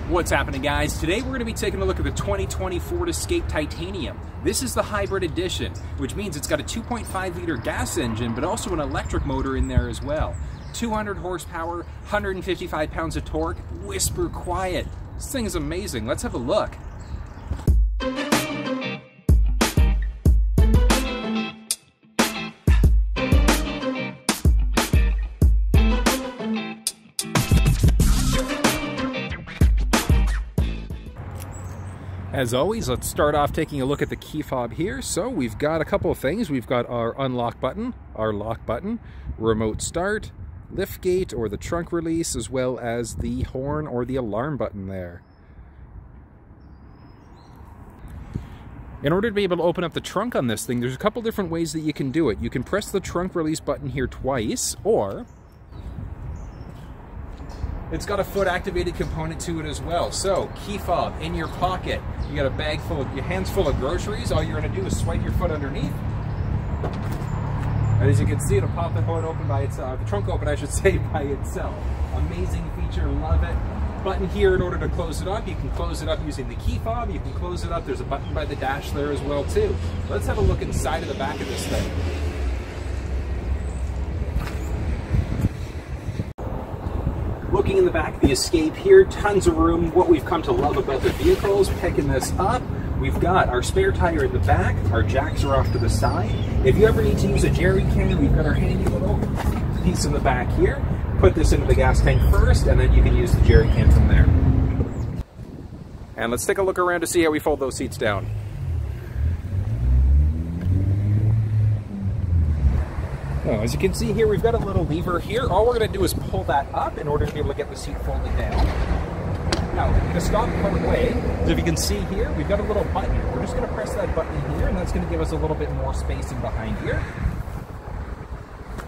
What's happening, guys? Today we're going to be taking a look at the 2020 Ford Escape Titanium. This is the hybrid edition, which means it's got a 2.5 liter gas engine, but also an electric motor in there as well. 200 horsepower, 155 pounds of torque, whisper quiet. This thing is amazing. Let's have a look. As always, let's start off taking a look at the key fob here. So we've got a couple of things. We've got our unlock button, our lock button, remote start, lift gate or the trunk release, as well as the horn or the alarm button there. In order to be able to open up the trunk on this thing, there's a couple different ways that you can do it. You can press the trunk release button here twice, or it's got a foot activated component to it as well. So, key fob in your pocket. You got a bag full of, your hands full of groceries. All you're gonna do is swipe your foot underneath. And as you can see, it'll pop the hood open by itself, the trunk open, I should say, by itself. Amazing feature, love it. Button here in order to close it up. You can close it up using the key fob. You can close it up. There's a button by the dash there as well too. Let's have a look inside of the back of this thing. Looking in the back of the Escape here, tons of room. What we've come to love about the vehicles, picking this up, we've got our spare tire in the back, our jacks are off to the side. If you ever need to use a jerry can, we've got our handy little piece in the back here. Put this into the gas tank first, and then you can use the jerry can from there. And let's take a look around to see how we fold those seats down. Oh, as you can see here, we've got a little lever here. All we're going to do is pull that up in order to be able to get the seat folded down. Now, to stop part way, as if you can see here, we've got a little button. We're just going to press that button here, and that's going to give us a little bit more spacing behind here.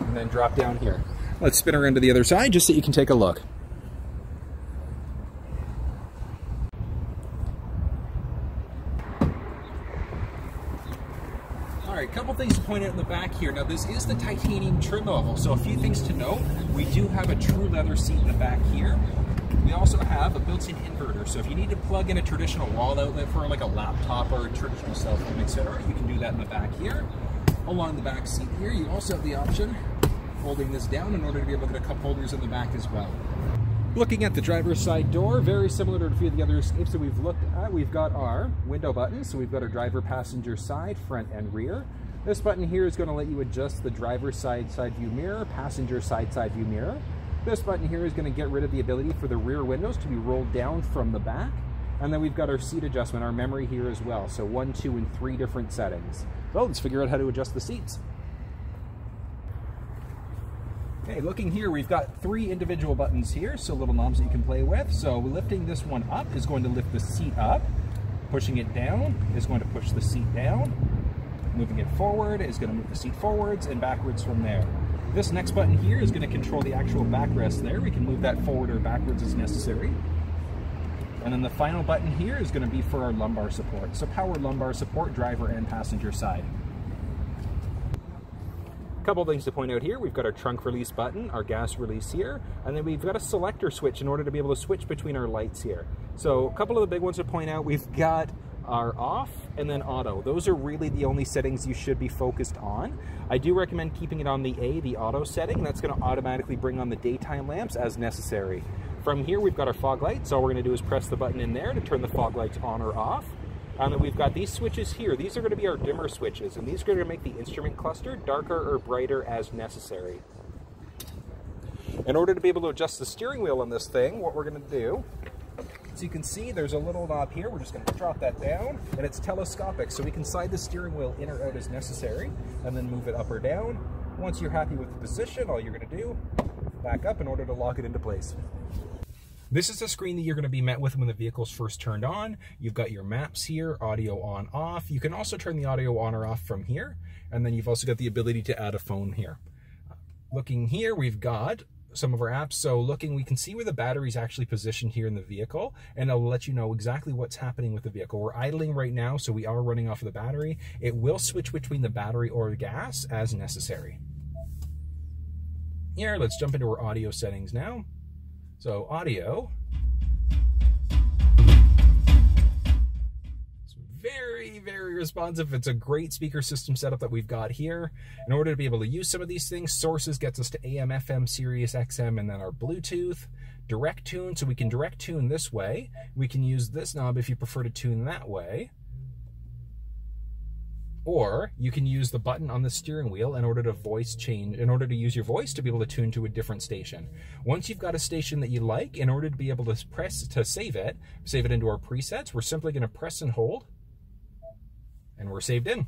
And then drop down here. Let's spin around to the other side just so you can take a look. Alright, a couple things to point out in the back here. Now this is the titanium trim level, so a few things to note. We do have a true leather seat in the back here. We also have a built-in inverter, so if you need to plug in a traditional wall outlet for like a laptop or a traditional cell phone, etc., you can do that in the back here. Along the back seat here, you also have the option holding this down in order to be able to get a cup holders in the back as well. Looking at the driver's side door, very similar to a few of the other Escapes that we've looked at, we've got our window buttons. So we've got our driver passenger side, front and rear. This button here is going to let you adjust the driver's side view mirror, passenger side view mirror. This button here is going to get rid of the ability for the rear windows to be rolled down from the back. And then we've got our seat adjustment, our memory here as well. So 1, 2, and 3 different settings. So let's figure out how to adjust the seats. Okay, looking here, we've got 3 individual buttons here, so little knobs that you can play with. So lifting this one up is going to lift the seat up. Pushing it down is going to push the seat down. Moving it forward is going to move the seat forwards and backwards from there. This next button here is going to control the actual backrest there. We can move that forward or backwards as necessary. And then the final button here is going to be for our lumbar support. So power lumbar support, driver and passenger side. Couple things to point out here. We've got our trunk release button, our gas release here, and then we've got a selector switch in order to be able to switch between our lights here. So a couple of the big ones to point out, we've got our off and then auto. Those are really the only settings you should be focused on. I do recommend keeping it on the auto setting. That's going to automatically bring on the daytime lamps as necessary. From here we've got our fog lights. All we're going to do is press the button in there to turn the fog lights on or off. And then we've got these switches here. These are going to be our dimmer switches, and these are going to make the instrument cluster darker or brighter as necessary. In order to be able to adjust the steering wheel on this thing, what we're going to do, so you can see there's a little knob here. We're just going to drop that down, and it's telescopic, so we can slide the steering wheel in or out as necessary, and then move it up or down. Once you're happy with the position, all you're going to do, back up in order to lock it into place. This is the screen that you're going to be met with when the vehicle's first turned on. You've got your maps here, audio on, off. You can also turn the audio on or off from here. And then you've also got the ability to add a phone here. Looking here, we've got some of our apps. So looking, we can see where the battery is actually positioned here in the vehicle, and it'll let you know exactly what's happening with the vehicle. We're idling right now, so we are running off of the battery. It will switch between the battery or the gas as necessary. Here, let's jump into our audio settings now. So audio, responsive. It's a great speaker system setup that we've got here. In order to be able to use some of these things, sources gets us to AM, FM, Sirius XM, and then our Bluetooth. Direct tune, so we can direct tune this way. We can use this knob if you prefer to tune that way. Or you can use the button on the steering wheel in order to use your voice to be able to tune to a different station. Once you've got a station that you like, in order to be able to press to save it into our presets, we're simply going to press and hold, and we're saved in.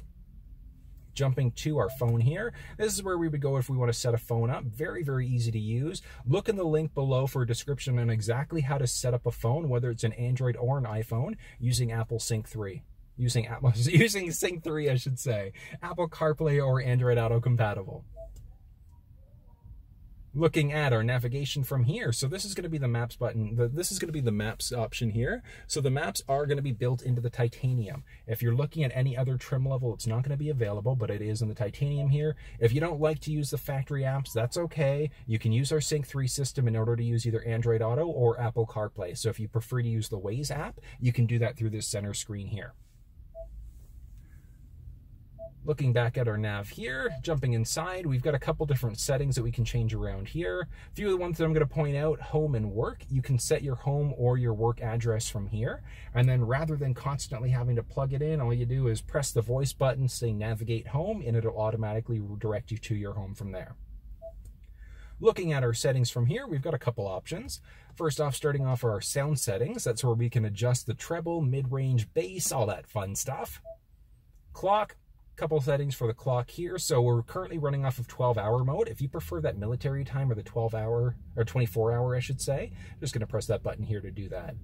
Jumping to our phone here, this is where we would go if we want to set a phone up. Very, very easy to use. Look in the link below for a description on exactly how to set up a phone, whether it's an Android or an iPhone, using Apple Sync 3. Using Sync 3, I should say. Apple CarPlay or Android Auto compatible. Looking at our navigation from here, so this is going to be the maps button. This is going to be the maps option here. So the maps are going to be built into the titanium. If you're looking at any other trim level, it's not going to be available, but it is in the titanium here. If you don't like to use the factory apps, that's okay. You can use our Sync 3 system in order to use either Android Auto or Apple CarPlay. So if you prefer to use the Waze app, you can do that through this center screen here. Looking back at our nav here, jumping inside, we've got a couple different settings that we can change around here. A few of the ones that I'm going to point out, home and work. You can set your home or your work address from here. And then rather than constantly having to plug it in, all you do is press the voice button, say navigate home, and it'll automatically direct you to your home from there. Looking at our settings from here, we've got a couple options. First off, starting off our sound settings. That's where we can adjust the treble, mid-range, bass, all that fun stuff. Clock. Couple settings for the clock here. So we're currently running off of 12-hour mode. If you prefer that military time or the 12-hour or 24-hour, I should say, I'm just going to press that button here to do that.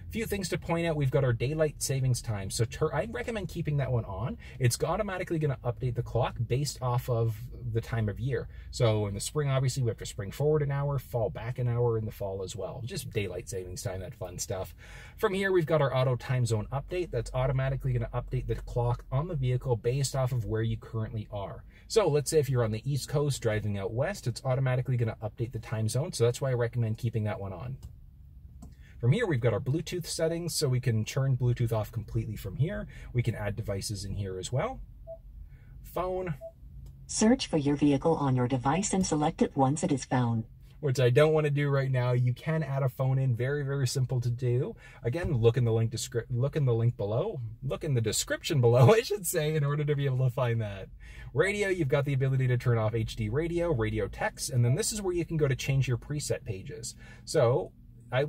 A few things to point out, we've got our daylight savings time. So I recommend keeping that one on. It's automatically going to update the clock based off of the time of year. So in the spring, obviously, we have to spring forward an hour, fall back an hour in the fall as well. Just daylight savings time, that fun stuff. From here, we've got our auto time zone update. That's automatically going to update the clock on the vehicle based off of where you currently are. So let's say if you're on the East Coast driving out west, it's automatically going to update the time zone. So that's why I recommend keeping that one on. From here, we've got our Bluetooth settings, so we can turn Bluetooth off completely from here. We can add devices in here as well. Phone. Search for your vehicle on your device and select it once it is found. Which I don't want to do right now. You can add a phone in, very, very simple to do. Again, look in the link below. Look in the description below, I should say, in order to be able to find that. Radio, you've got the ability to turn off HD radio, radio text, and then this is where you can go to change your preset pages. So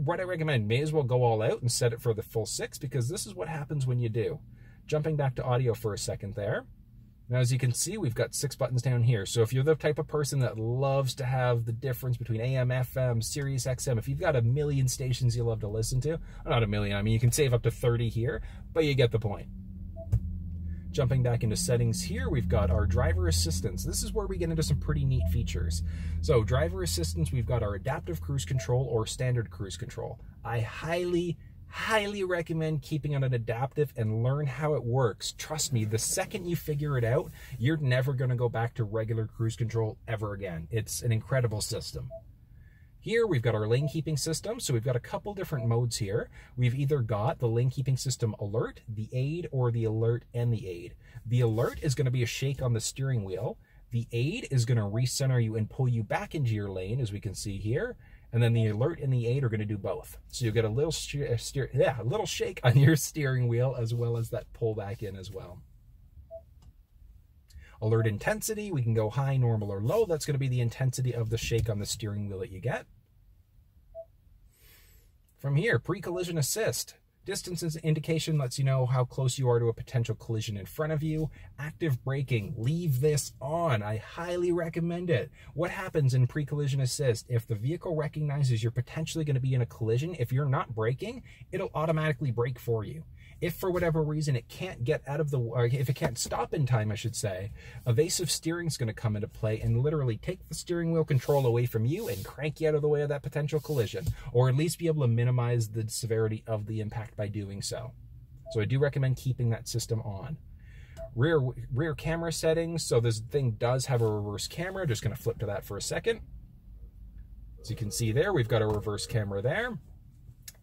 what I recommend, may as well go all out and set it for the full 6, because this is what happens when you do. Jumping back to audio for a second there. Now, as you can see, we've got 6 buttons down here. So if you're the type of person that loves to have the difference between AM, FM, Sirius XM, if you've got a million stations you love to listen to, not a million, I mean, you can save up to 30 here, but you get the point. Jumping back into settings here, we've got our driver assistance. This is where we get into some pretty neat features. So driver assistance, we've got our adaptive cruise control or standard cruise control. I highly recommend keeping on an adaptive and learn how it works. Trust me, the second you figure it out, you're never going to go back to regular cruise control ever again. It's an incredible system. Here we've got our lane keeping system, so we've got a couple different modes here. We've either got the lane keeping system alert, the aid, or the alert and the aid. The alert is going to be a shake on the steering wheel. The aid is going to recenter you and pull you back into your lane, as we can see here. And then the alert and the aid are going to do both. So you'll get a little little shake on your steering wheel, as well as that pull back in as well. Alert intensity, we can go high, normal, or low. That's going to be the intensity of the shake on the steering wheel that you get. From here, pre-collision assist. Distance indication lets you know how close you are to a potential collision in front of you. Active braking, leave this on. I highly recommend it. What happens in pre-collision assist? If the vehicle recognizes you're potentially going to be in a collision, if you're not braking, it'll automatically brake for you. If for whatever reason it can't get out of the, or if it can't stop in time, I should say, evasive steering is going to come into play and literally take the steering wheel control away from you and crank you out of the way of that potential collision, or at least be able to minimize the severity of the impact by doing so. So I do recommend keeping that system on. Rear camera settings. So this thing does have a reverse camera. Just going to flip to that for a second. So you can see there, we've got a reverse camera there.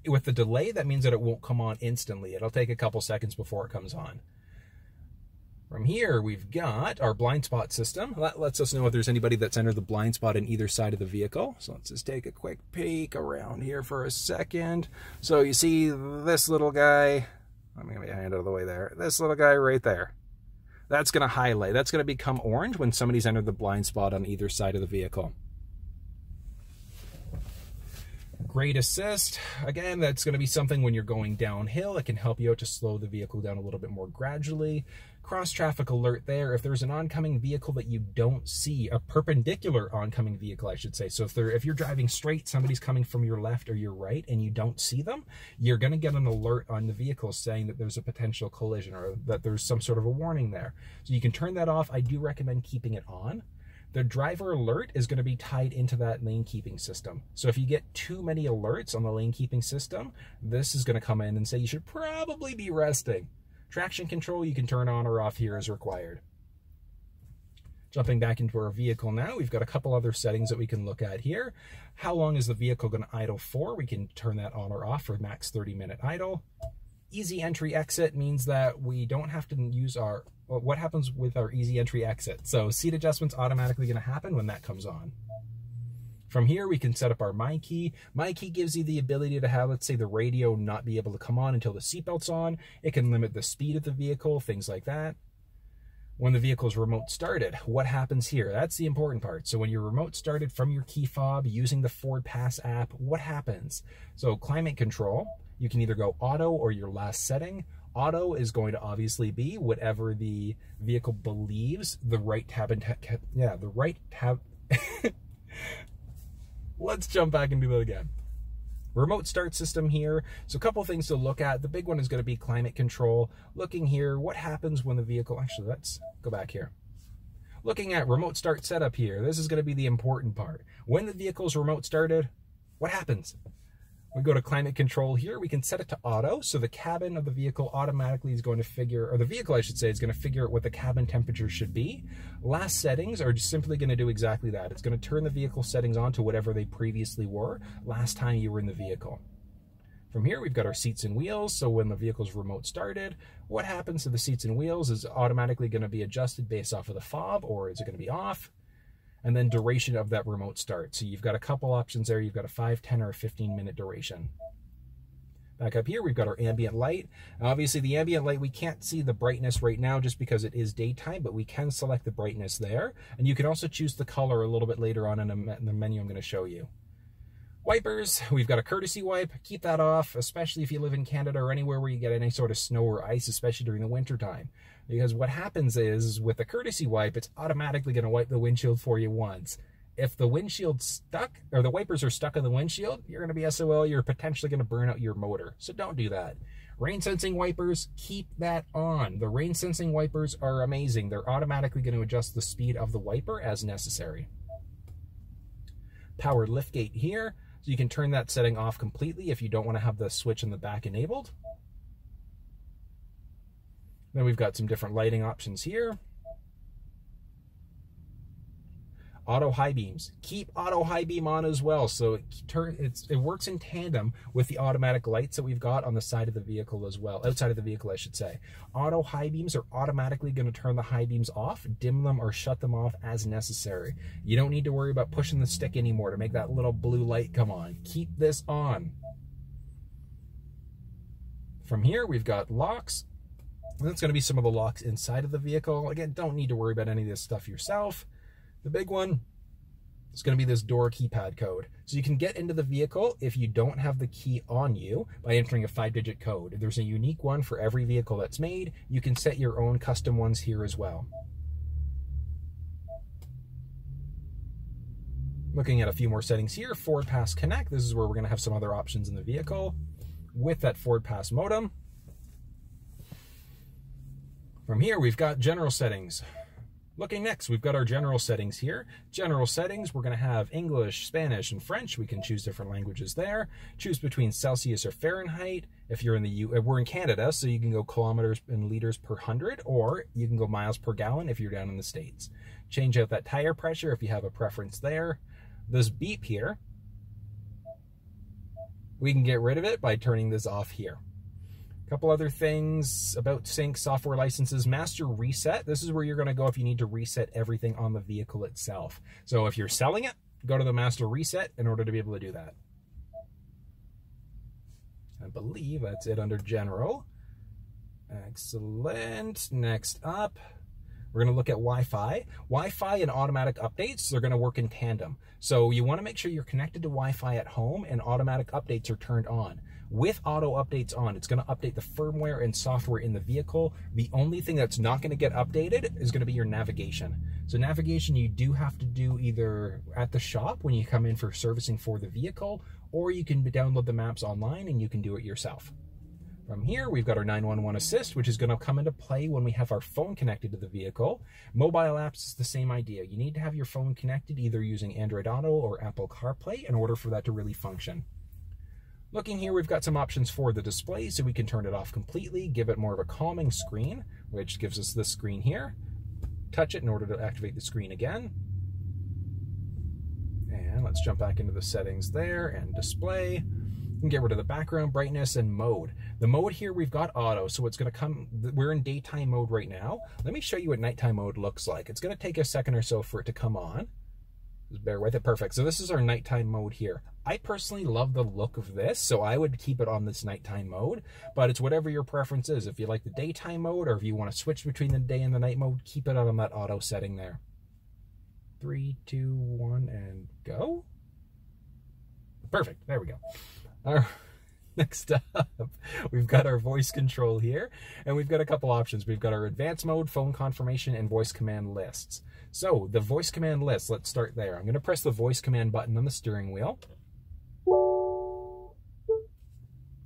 With the delay, that means that it won't come on instantly. It'll take a couple seconds before it comes on. From here, we've got our blind spot system. That lets us know if there's anybody that's entered the blind spot on either side of the vehicle. So let's just take a quick peek around here for a second. So you see this little guy, let me get my hand out of the way there, this little guy right there. That's going to highlight, that's going to become orange when somebody's entered the blind spot on either side of the vehicle. Great assist, again, that's going to be something when you're going downhill. It can help you out to slow the vehicle down a little bit more gradually. Cross traffic alert there. If there's an oncoming vehicle that you don't see, a perpendicular oncoming vehicle, I should say. So if you're driving straight, somebody's coming from your left or your right and you don't see them, you're going to get an alert on the vehicle saying that there's a potential collision or that there's some sort of a warning there. So you can turn that off. I do recommend keeping it on. The driver alert is going to be tied into that lane keeping system. So if you get too many alerts on the lane keeping system, this is going to come in and say you should probably be resting. Traction control you can turn on or off here as required. Jumping back into our vehicle now, we've got a couple other settings that we can look at here. How long is the vehicle going to idle for? We can turn that on or off for max 30-minute idle. Easy entry exit means that we don't have to use our, well, what happens with our easy entry exit? So seat adjustment's automatically going to happen when that comes on. From here, we can set up our My Key. My Key gives you the ability to have, let's say, the radio not be able to come on until the seatbelt's on. It can limit the speed of the vehicle, things like that. When the vehicle's remote started, what happens here? That's the important part. So when you're remote started from your key fob using the Ford Pass app, what happens? So climate control, you can either go auto or your last setting. Auto is going to obviously be whatever the vehicle believes the right tab and the right tab. Let's jump back and do that again. Remote start system here. So a couple things to look at. The big one is going to be climate control. Looking here, what happens when the vehicle, actually, let's go back here. Looking at remote start setup here, this is going to be the important part. When the vehicle's remote started, what happens? We go to climate control here. We can set it to auto. So the cabin of the vehicle automatically is going to figure, or the vehicle, I should say, is going to figure out what the cabin temperature should be. Last settings are just simply going to do exactly that. It's going to turn the vehicle settings on to whatever they previously were last time you were in the vehicle. From here, we've got our seats and wheels. So when the vehicle's remote started, what happens to the seats and wheels is automatically going to be adjusted based off of the fob, or is it going to be off? And then duration of that remote start. So you've got a couple options there. You've got a 5, 10, or a 15-minute duration. Back up here, we've got our ambient light. Obviously, the ambient light, we can't see the brightness right now just because it is daytime, but we can select the brightness there. And you can also choose the color a little bit later on in the menu I'm going to show you. Wipers, we've got a courtesy wipe. Keep that off, especially if you live in Canada or anywhere where you get any sort of snow or ice, especially during the winter time. Because what happens is, with the courtesy wipe, it's automatically going to wipe the windshield for you once. If the windshield's stuck, or the wipers are stuck on the windshield, you're going to be SOL, you're potentially going to burn out your motor. So don't do that. Rain sensing wipers, keep that on. The rain sensing wipers are amazing. They're automatically going to adjust the speed of the wiper as necessary. Power liftgate here. So you can turn that setting off completely if you don't want to have the switch in the back enabled. Then we've got some different lighting options here. Auto high beams. Keep auto high beam on as well. So it works in tandem with the automatic lights that we've got on the side of the vehicle as well. Outside of the vehicle, I should say. Auto high beams are automatically going to turn the high beams off, dim them, or shut them off as necessary. You don't need to worry about pushing the stick anymore to make that little blue light come on. Keep this on. From here, we've got locks. And that's going to be some of the locks inside of the vehicle. Again, don't need to worry about any of this stuff yourself. The big one is going to be this door keypad code. So you can get into the vehicle if you don't have the key on you by entering a 5-digit code. There's a unique one for every vehicle that's made. You can set your own custom ones here as well. Looking at a few more settings here, Ford Pass Connect. This is where we're going to have some other options in the vehicle with that Ford Pass modem. From here, we've got general settings. Looking next, we've got our general settings here. General settings, we're going to have English, Spanish, and French. We can choose different languages there. Choose between Celsius or Fahrenheit. If you're in the we're in Canada, so you can go kilometers and liters per 100, or you can go miles per gallon if you're down in the States. Change out that tire pressure if you have a preference there. This beep here, we can get rid of it by turning this off here. A couple other things about sync, software licenses, master reset. This is where you're going to go if you need to reset everything on the vehicle itself. So if you're selling it, go to the master reset in order to be able to do that. I believe that's it under general. Excellent. Next up, we're going to look at Wi-Fi. Wi-Fi and automatic updates, they're going to work in tandem. So you want to make sure you're connected to Wi-Fi at home and automatic updates are turned on. With auto updates on, it's going to update the firmware and software in the vehicle. The only thing that's not going to get updated is going to be your navigation. So navigation you do have to do either at the shop when you come in for servicing for the vehicle, or you can download the maps online and you can do it yourself. From here, we've got our 911 assist, which is going to come into play when we have our phone connected to the vehicle. Mobile apps is the same idea. You need to have your phone connected either using Android Auto or Apple CarPlay in order for that to really function. Looking here, we've got some options for the display, so we can turn it off completely, give it more of a calming screen, which gives us this screen here. Touch it in order to activate the screen again. And let's jump back into the settings there and display. You can get rid of the background brightness and mode. The mode here, we've got auto, so it's going to come, we're in daytime mode right now. Let me show you what nighttime mode looks like. It's going to take a second or so for it to come on. Just bear with it. Perfect. So this is our nighttime mode here. I personally love the look of this, so I would keep it on this nighttime mode, but it's whatever your preference is. If you like the daytime mode or if you want to switch between the day and the night mode, keep it on that auto setting there. 3, 2, 1, and go. Perfect. There we go. All right. Next up, we've got our voice control here, and we've got a couple options. We've got our advanced mode, phone confirmation, and voice command lists. So the voice command list, let's start there. I'm going to press the voice command button on the steering wheel.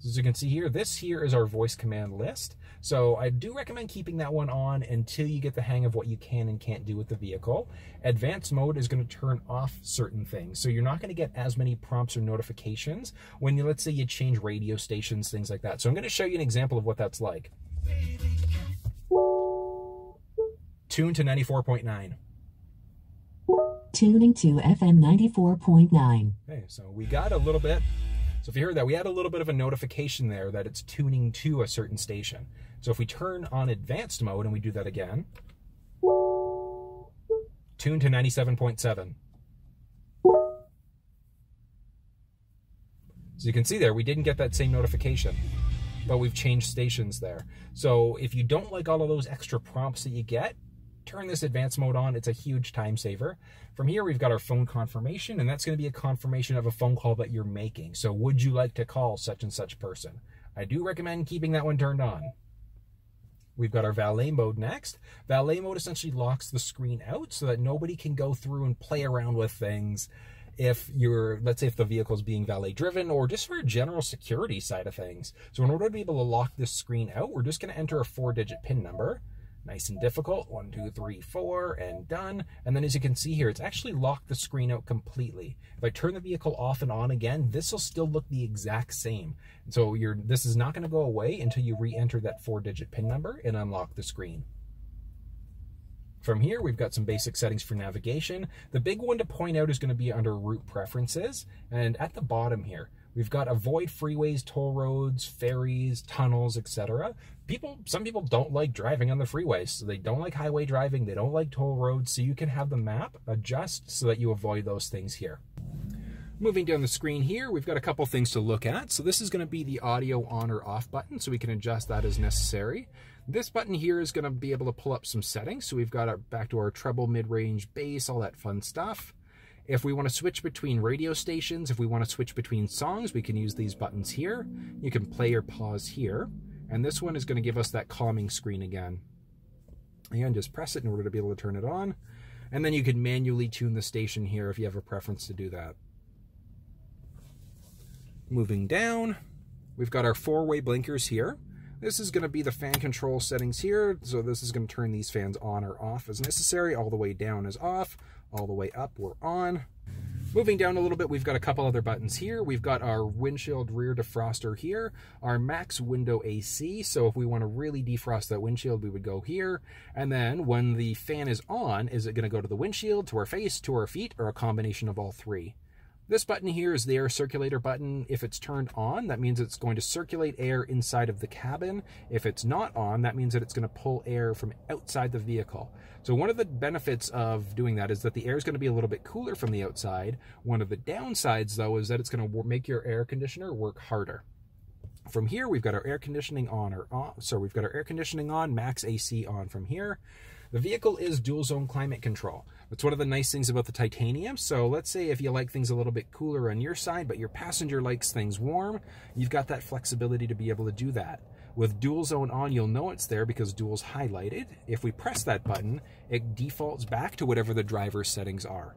As you can see here, this here is our voice command list. So I do recommend keeping that one on until you get the hang of what you can and can't do with the vehicle. Advanced mode is going to turn off certain things. So you're not going to get as many prompts or notifications when you, let's say you change radio stations, things like that. So I'm going to show you an example of what that's like. Tune to 94.9. Tuning to FM 94.9. Okay, so we got a little bit. So if you heard that, we had a little bit of a notification there that it's tuning to a certain station. So if we turn on advanced mode and we do that again, tune to 97.7. So you can see there, we didn't get that same notification, but we've changed stations there. So if you don't like all of those extra prompts that you get, turn this advanced mode on. It's a huge time saver. From here, we've got our phone confirmation, and that's going to be a confirmation of a phone call that you're making. So would you like to call such and such person? I do recommend keeping that one turned on. We've got our valet mode next. Valet mode essentially locks the screen out so that nobody can go through and play around with things if you're, let's say if the vehicle is being valet driven or just for a general security side of things. So in order to be able to lock this screen out, we're just going to enter a 4-digit PIN number. Nice and difficult. 1, 2, 3, 4, and done. And then as you can see here, it's actually locked the screen out completely. If I turn the vehicle off and on again, this will still look the exact same. So this is not going to go away until you re-enter that 4-digit PIN number and unlock the screen. From here, we've got some basic settings for navigation. The big one to point out is going to be under route preferences. And at the bottom here, we've got avoid freeways, toll roads, ferries, tunnels, etc. Some people don't like driving on the freeways, so they don't like highway driving, they don't like toll roads, so you can have the map adjust so that you avoid those things here. Moving down the screen here, we've got a couple things to look at. So this is going to be the audio on or off button, so we can adjust that as necessary. This button here is going to be able to pull up some settings. So we've got our back to our treble, mid-range, bass, all that fun stuff. If we want to switch between radio stations, if we want to switch between songs, we can use these buttons here. You can play or pause here. And this one is going to give us that calming screen again. Again, just press it in order to be able to turn it on. And then you can manually tune the station here if you have a preference to do that. Moving down, we've got our 4-way blinkers here. This is going to be the fan control settings here. So this is going to turn these fans on or off as necessary. All the way down is off. All the way up, we're on. Moving down a little bit, we've got a couple other buttons here. We've got our windshield rear defroster here, our max window AC. So if we want to really defrost that windshield, we would go here. And then when the fan is on, is it going to go to the windshield, to our face, to our feet, or a combination of all three? This button here is the air circulator button. If it's turned on, that means it's going to circulate air inside of the cabin. If it's not on, that means that it's going to pull air from outside the vehicle. So one of the benefits of doing that is that the air is going to be a little bit cooler from the outside. One of the downsides, though, is that it's going to make your air conditioner work harder. From here, we've got our air conditioning on, we've got our air conditioning on, max AC on from here. The vehicle is dual zone climate control. That's one of the nice things about the titanium. So let's say if you like things a little bit cooler on your side, but your passenger likes things warm, you've got that flexibility to be able to do that. With dual zone on, you'll know it's there because dual's highlighted. If we press that button, it defaults back to whatever the driver's settings are.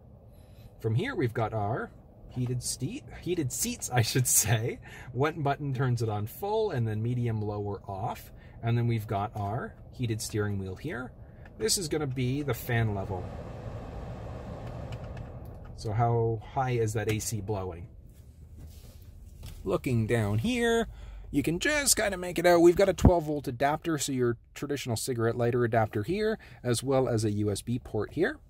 From here, we've got our heated seats, I should say. One button turns it on full, and then medium, low, or off. And then we've got our heated steering wheel here. This is going to be the fan level. So how high is that AC blowing? Looking down here, you can just kind of make it out. We've got a 12-volt adapter, so your traditional cigarette lighter adapter here, as well as a USB port here.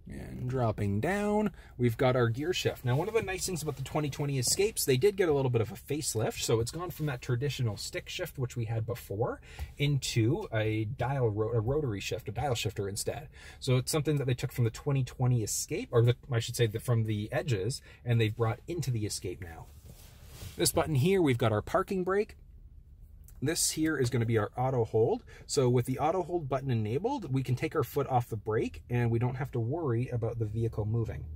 And dropping down, we've got our gear shift. Now, one of the nice things about the 2020 Escapes, they did get a little bit of a facelift. So it's gone from that traditional stick shift, which we had before, into a rotary shift, a dial shifter instead. So it's something that they took from the 2020 Escape, or I should say from the Edges, and they've brought into the Escape now. This button here, we've got our parking brake. This here is going to be our auto hold. So with the auto hold button enabled, we can take our foot off the brake and we don't have to worry about the vehicle moving.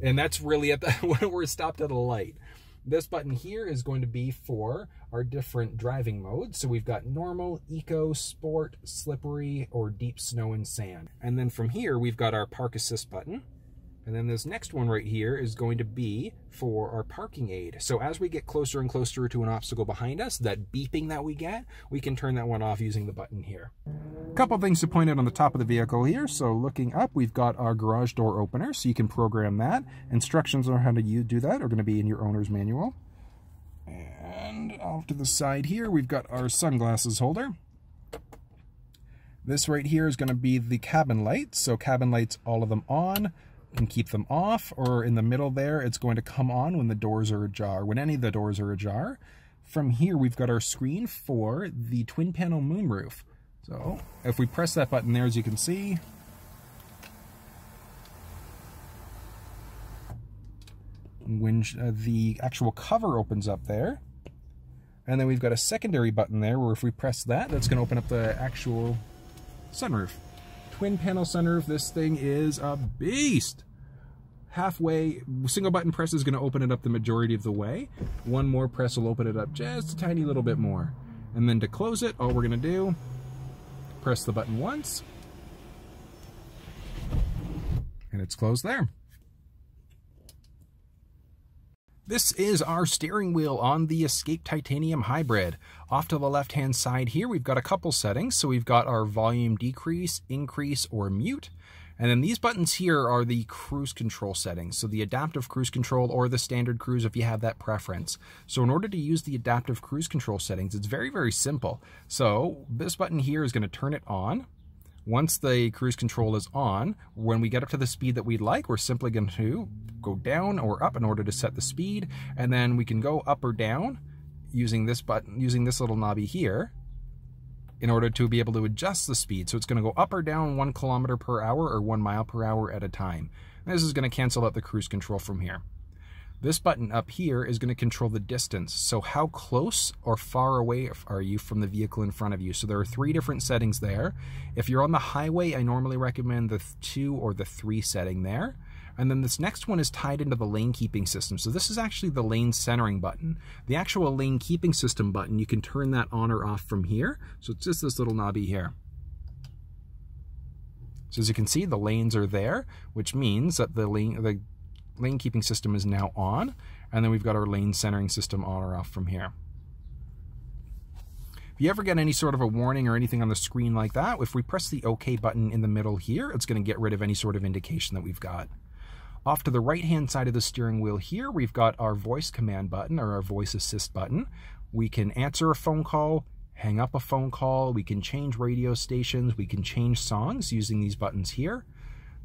And that's really at when we're stopped at a light. This button here is going to be for our different driving modes. So we've got normal, eco, sport, slippery, or deep snow and sand. And then from here, we've got our park assist button. And then this next one right here is going to be for our parking aid. So as we get closer and closer to an obstacle behind us, that beeping that we get, we can turn that one off using the button here. A couple things to point out on the top of the vehicle here. So looking up, we've got our garage door opener, so you can program that. Instructions on how to do that are going to be in your owner's manual. And off to the side here, we've got our sunglasses holder. This right here is going to be the cabin lights. So cabin lights, all of them on. And keep them off, or in the middle there, it's going to come on when the doors are ajar, when any of the doors are ajar. From here, we've got our screen for the twin panel moonroof. So if we press that button there, as you can see, when the actual cover opens up there, and then we've got a secondary button there where if we press that, that's going to open up the actual sunroof. Twin panel sunroof, this thing is a beast. Halfway, single button press is going to open it up the majority of the way. One more press will open it up just a tiny little bit more. And then to close it, all we're going to do, press the button once, and it's closed there. This is our steering wheel on the Escape Titanium Hybrid. Off to the left-hand side here, we've got a couple settings. So we've got our volume decrease, increase, or mute. And then these buttons here are the cruise control settings. So the adaptive cruise control or the standard cruise if you have that preference. So in order to use the adaptive cruise control settings, it's very, very simple. So this button here is going to turn it on. Once the cruise control is on, when we get up to the speed that we'd like, we're simply going to go down or up in order to set the speed, and then we can go up or down using this button, using this little knobby here, in order to be able to adjust the speed. So it's going to go up or down 1 kilometer per hour or 1 mile per hour at a time. And this is going to cancel out the cruise control from here. This button up here is going to control the distance. So how close or far away are you from the vehicle in front of you? So there are 3 different settings there. If you're on the highway, I normally recommend the 2 or the 3 setting there. And then this next one is tied into the lane keeping system. So this is actually the lane centering button. The actual lane keeping system button, you can turn that on or off from here. So it's just this little knobby here. So as you can see, the lanes are there, which means that the lane keeping system is now on, and then we've got our lane centering system on or off from here. If you ever get any sort of a warning or anything on the screen like that, if we press the OK button in the middle here, it's going to get rid of any sort of indication that we've got. Off to the right-hand side of the steering wheel here, we've got our voice command button or our voice assist button. We can answer a phone call, hang up a phone call, we can change radio stations, we can change songs using these buttons here.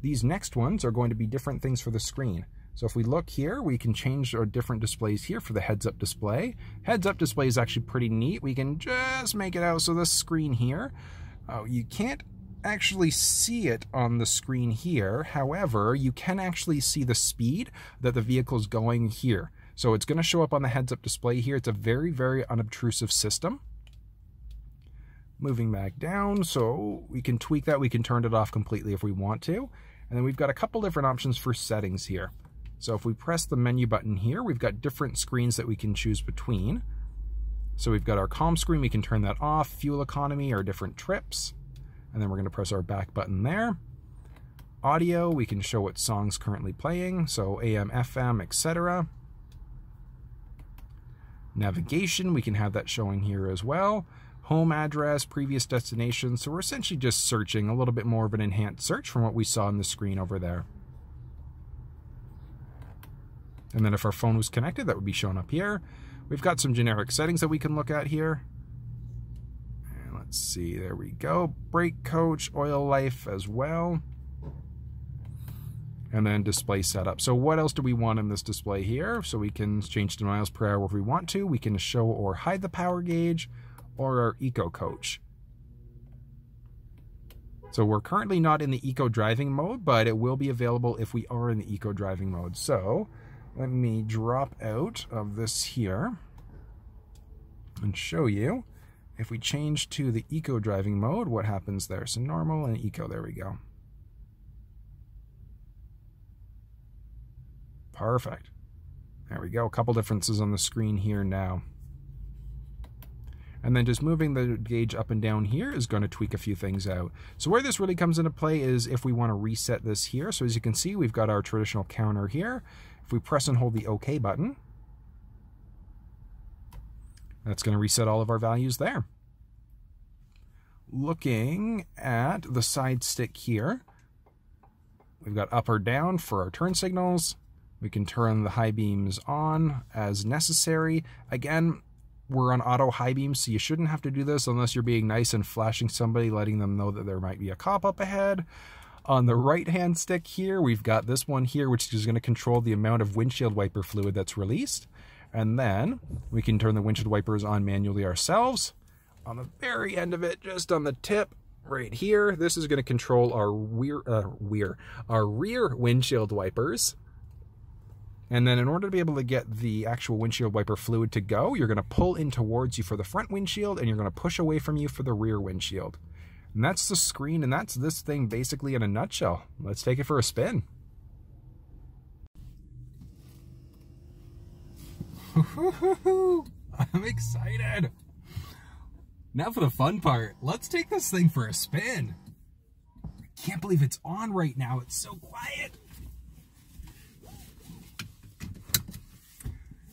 These next ones are going to be different things for the screen. So if we look here, we can change our different displays here for the heads-up display. Heads-up display is actually pretty neat. We can just make it out so this screen here, you can't actually see it on the screen here. However, you can actually see the speed that the vehicle is going here. So it's going to show up on the heads-up display here. It's a very, very unobtrusive system. Moving back down, so we can tweak that. We can turn it off completely if we want to. And then we've got a couple different options for settings here. So if we press the menu button here, we've got different screens that we can choose between. So we've got our comm screen, we can turn that off, fuel economy, our different trips. And then we're going to press our back button there. Audio, we can show what songs currently playing, so AM, FM, etc. Navigation, we can have that showing here as well. Home address, previous destination, so we're essentially just searching, a little bit more of an enhanced search from what we saw on the screen over there. And then if our phone was connected, that would be shown up here. We've got some generic settings that we can look at here. And let's see, there we go. Brake coach, oil life as well. And then display setup. So what else do we want in this display here? So we can change to miles per hour if we want to. We can show or hide the power gauge or our eco coach. So we're currently not in the eco driving mode, but it will be available if we are in the eco driving mode. So let me drop out of this here and show you. If we change to the eco driving mode, what happens there? So normal and eco, there we go. Perfect. There we go. A couple differences on the screen here now. And then just moving the gauge up and down here is going to tweak a few things out. So where this really comes into play is if we want to reset this here. So as you can see, we've got our traditional counter here. If we press and hold the OK button, that's going to reset all of our values there. Looking at the side stick here, we've got up or down for our turn signals. We can turn the high beams on as necessary. Again, we're on auto high beams, so you shouldn't have to do this unless you're being nice and flashing somebody, letting them know that there might be a cop up ahead. On the right-hand stick here, we've got this one here, which is going to control the amount of windshield wiper fluid that's released. And then we can turn the windshield wipers on manually ourselves. On the very end of it, just on the tip right here, this is going to control our rear windshield wipers. And then in order to be able to get the actual windshield wiper fluid to go, you're going to pull in towards you for the front windshield, and you're going to push away from you for the rear windshield. And that's the screen, and that's this thing basically in a nutshell. Let's take it for a spin. I'm excited. Now for the fun part. Let's take this thing for a spin. I can't believe it's on right now. It's so quiet.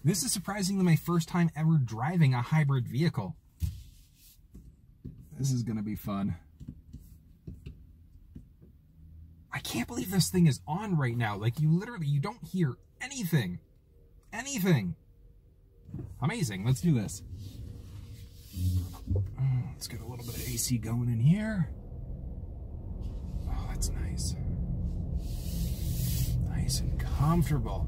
This is surprisingly my first time ever driving a hybrid vehicle. This is going to be fun. I can't believe this thing is on right now. Like, you don't hear anything. Anything. Amazing. Let's do this. Let's get a little bit of AC going in here. Oh, that's nice. Nice and comfortable.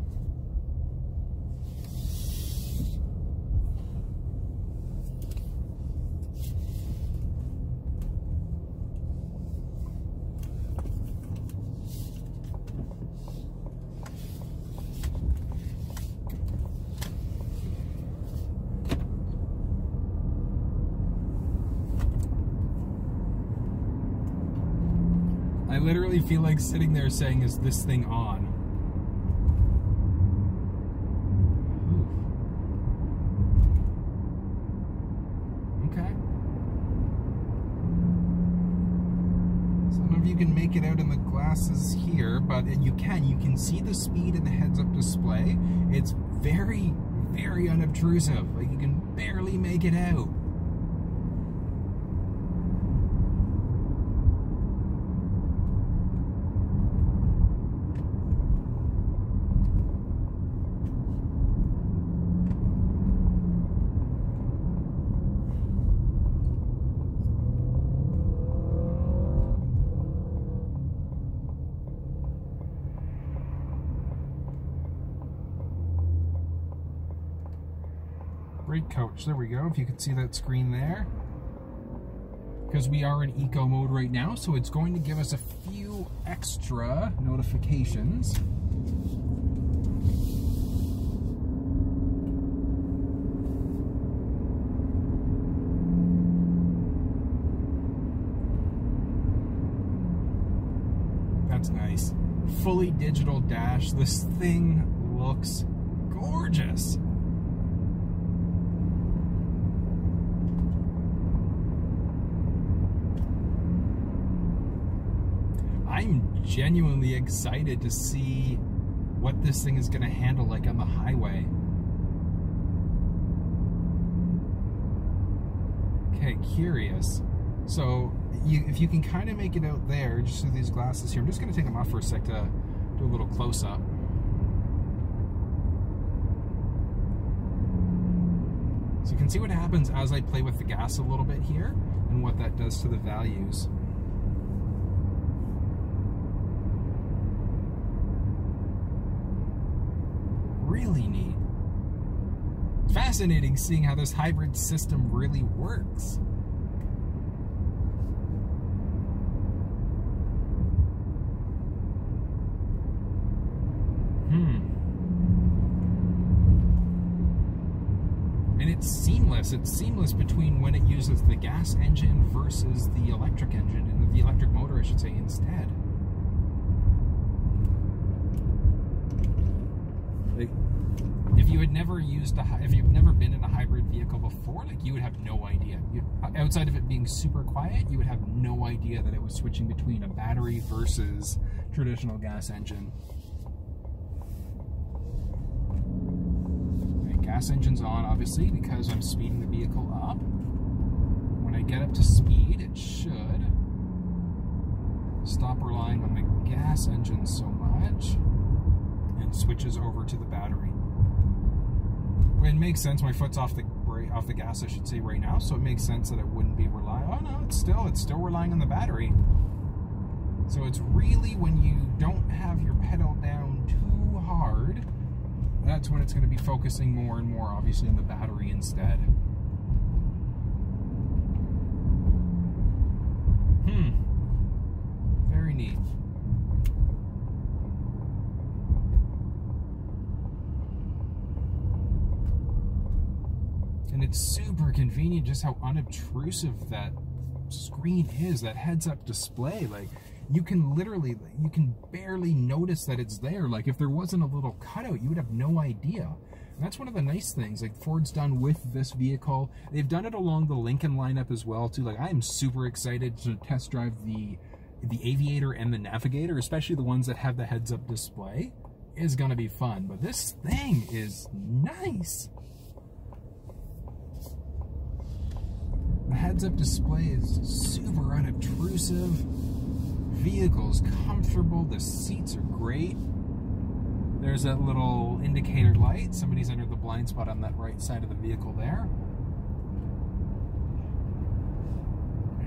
I literally feel like sitting there saying, is this thing on? Okay. Some of you can make it out in the glasses here, but you can see the speed in the heads-up display. It's very, very unobtrusive. Like, you can barely make it out. Brake coach, there we go, if you can see that screen there. Because we are in eco mode right now, so it's going to give us a few extra notifications. That's nice. Fully digital dash. This thing looks gorgeous. I'm genuinely excited to see what this thing is going to handle like on the highway. Okay, curious. So if you can kind of make it out there, just through these glasses here, I'm just going to take them off for a sec to do a little close-up. So you can see what happens as I play with the gas a little bit here and what that does to the values. Really neat. Fascinating seeing how this hybrid system really works. And it's seamless. It's seamless between when it uses the gas engine versus the electric engine, and the electric motor, I should say, instead. Like, if you had never used if you've never been in a hybrid vehicle before, like, you would have no idea. Outside of it being super quiet, you would have no idea that it was switching between a battery versus traditional gas engine. Gas engine's on, obviously, because I'm speeding the vehicle up. When I get up to speed, it should stop relying on the gas engine so much and switches over to the battery. It makes sense. My foot's off the gas, I should say, right now, so it makes sense that it wouldn't be relying. Oh no, it's still relying on the battery. So it's really when you don't have your pedal down too hard, that's when it's going to be focusing more and more, obviously, on the battery instead. Very neat. And it's super convenient just how unobtrusive that screen is, that heads-up display. Like, you can barely notice that it's there. Like, if there wasn't a little cutout, you would have no idea. And that's one of the nice things, like, Ford's done with this vehicle. They've done it along the Lincoln lineup as well, too. Like, I am super excited to test drive the Aviator and the Navigator, especially the ones that have the heads-up display. Is gonna be fun. But this thing is nice. The heads-up display is super unobtrusive. Vehicle's comfortable. The seats are great. There's that little indicator light. Somebody's under the blind spot on that right side of the vehicle there.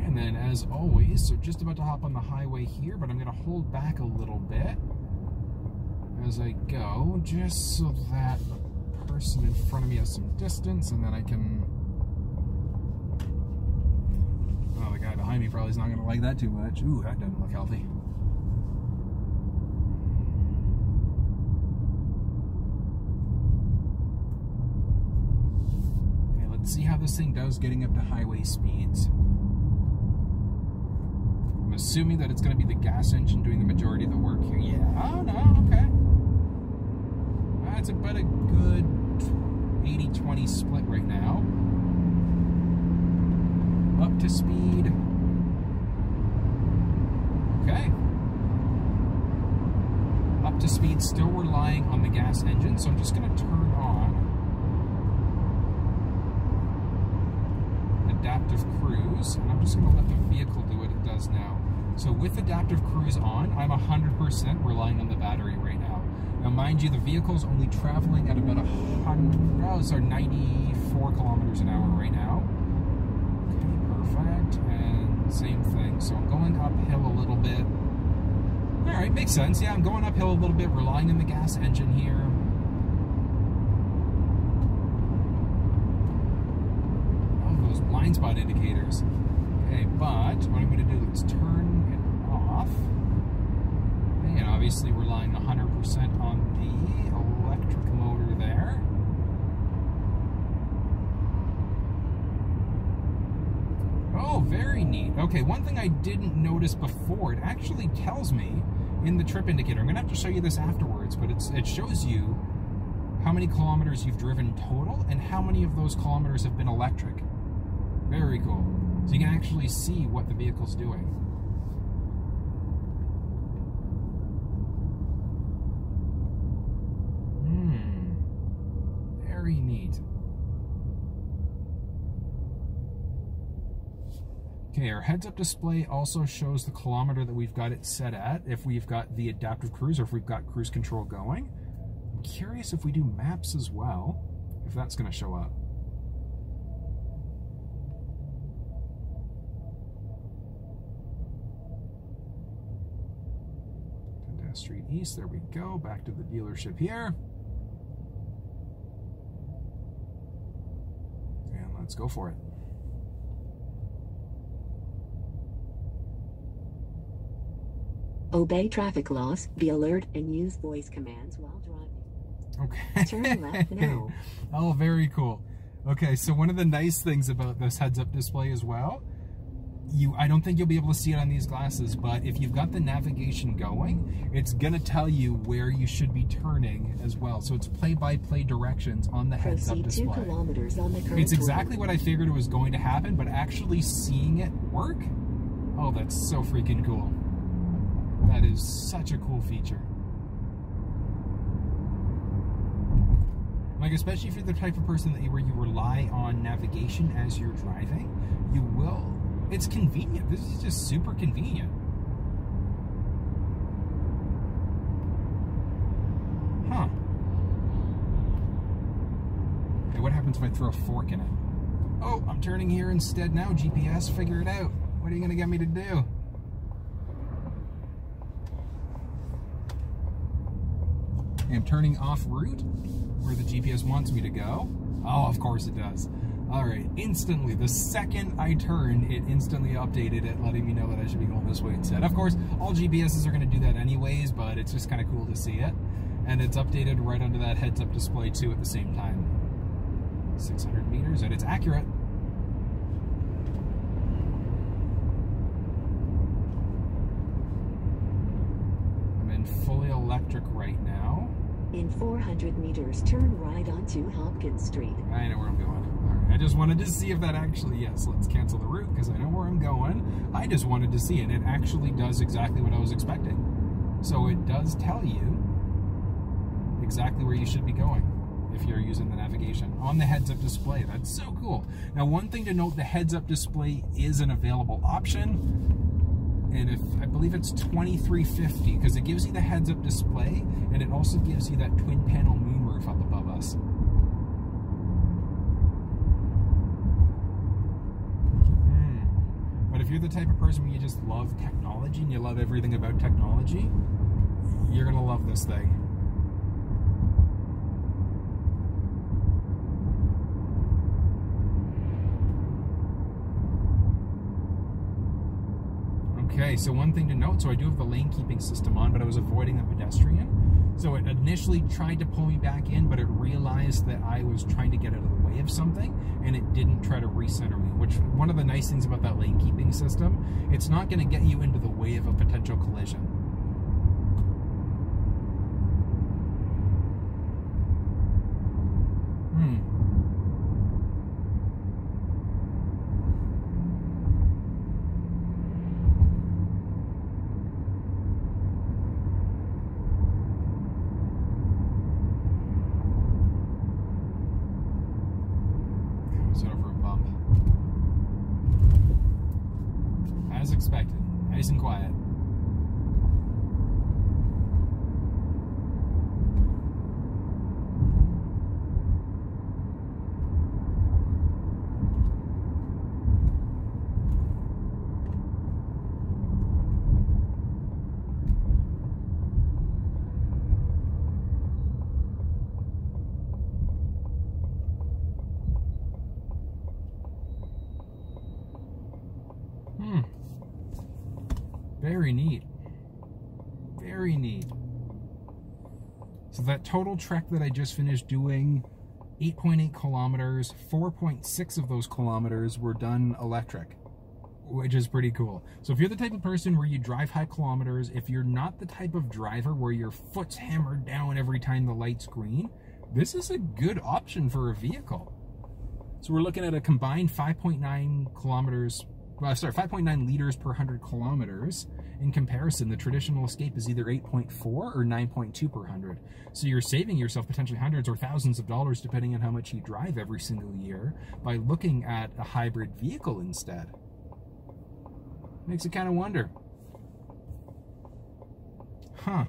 And then, as always, so just about to hop on the highway here, but I'm going to hold back a little bit as I go, just so that the person in front of me has some distance, and then I can... Oh, the guy behind me probably is not going to like that too much. Ooh, that doesn't look healthy. Okay, let's see how this thing does getting up to highway speeds. I'm assuming that it's going to be the gas engine doing the majority of the work here. Yeah, oh no, okay. That's about a good 80-20 split right now. Up to speed. Okay. Up to speed, still relying on the gas engine, so I'm just going to turn on adaptive cruise, and I'm just going to let the vehicle do what it does now. So with adaptive cruise on, I'm 100% relying on the battery right now. Now, mind you, the vehicle's only traveling at about 94 kilometers an hour right now. Perfect, and same thing. So I'm going uphill a little bit. Alright, makes sense. Yeah, I'm going uphill a little bit, relying on the gas engine here. blind spot indicators. Okay, but what I'm going to do is turn it off. Okay, and obviously relying 100% on the electric motor there. Oh, very neat. Okay, one thing I didn't notice before, it actually tells me in the trip indicator. I'm going to have to show you this afterwards, but it shows you how many kilometers you've driven total and how many of those kilometers have been electric. Very cool. So you can actually see what the vehicle's doing. Very neat. Okay, our heads-up display also shows the kilometer that we've got it set at, if we've got the adaptive cruise or if we've got cruise control going. I'm curious if we do maps as well, if that's going to show up. Dundas Street East, there we go, back to the dealership here. And let's go for it. Obey traffic laws, be alert, and use voice commands while driving. Okay. Turn left now. Oh, very cool. Okay, so one of the nice things about this heads-up display as well, I don't think you'll be able to see it on these glasses, but if you've got the navigation going, it's gonna tell you where you should be turning as well. So it's play-by-play directions on the heads-up display. 2 kilometers on the current It's exactly what I figured was going to happen, but actually seeing it work, oh, that's so freaking cool. That is such a cool feature. Like, especially if you're the type of person where you rely on navigation as you're driving, you will. It's convenient. This is just super convenient. Huh. Okay, what happens if I throw a fork in it? Oh, I'm turning here instead now, GPS. Figure it out. What are you going to get me to do? I'm turning off route where the GPS wants me to go. Oh, of course it does. All right, instantly, the second I turned, it instantly updated it, letting me know that I should be going this way instead. Of course, all GPSs are going to do that anyways, but it's just kind of cool to see it. And it's updated right under that heads-up display too at the same time. 600 meters, and it's accurate. I'm in fully electric right now. In 400 meters, turn right onto Hopkins Street. I know where I'm going. All right, I just wanted to see if that actually, yes, let's cancel the route because I know where I'm going. I just wanted to see it. It actually does exactly what I was expecting. So it does tell you exactly where you should be going if you're using the navigation on the heads-up display. That's so cool. Now, one thing to note, the heads-up display is an available option. And I believe it's $23.50 because it gives you the heads-up display and it also gives you that twin panel moonroof up above us. But if you're the type of person where you just love technology and you love everything about technology, you're gonna love this thing. Okay, so one thing to note, so I do have the lane keeping system on, but I was avoiding a pedestrian. So it initially tried to pull me back in, but it realized that I was trying to get out of the way of something, and it didn't try to recenter me, which one of the nice things about that lane keeping system, it's not going to get you into the way of a potential collision. As expected, nice and quiet. Very neat. Very neat. So that total trek that I just finished doing, 8.8 kilometers, 4.6 of those kilometers were done electric, which is pretty cool. So if you're the type of person where you drive high kilometers, if you're not the type of driver where your foot's hammered down every time the light's green, this is a good option for a vehicle. So we're looking at a combined 5.9 kilometers, 5.9 liters per 100 kilometers. In comparison, the traditional Escape is either 8.4 or 9.2 per 100. So you're saving yourself potentially hundreds or thousands of dollars depending on how much you drive every single year by looking at a hybrid vehicle instead. Makes you kind of wonder. Huh.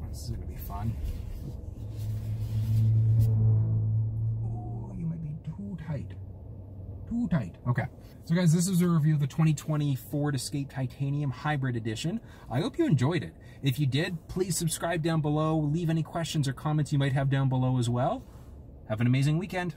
This is going to be fun. Oh, you might be too tight. Too tight. Okay. So guys, this is a review of the 2020 Ford Escape Titanium Hybrid Edition. I hope you enjoyed it. If you did, please subscribe down below. Leave any questions or comments you might have down below as well. Have an amazing weekend.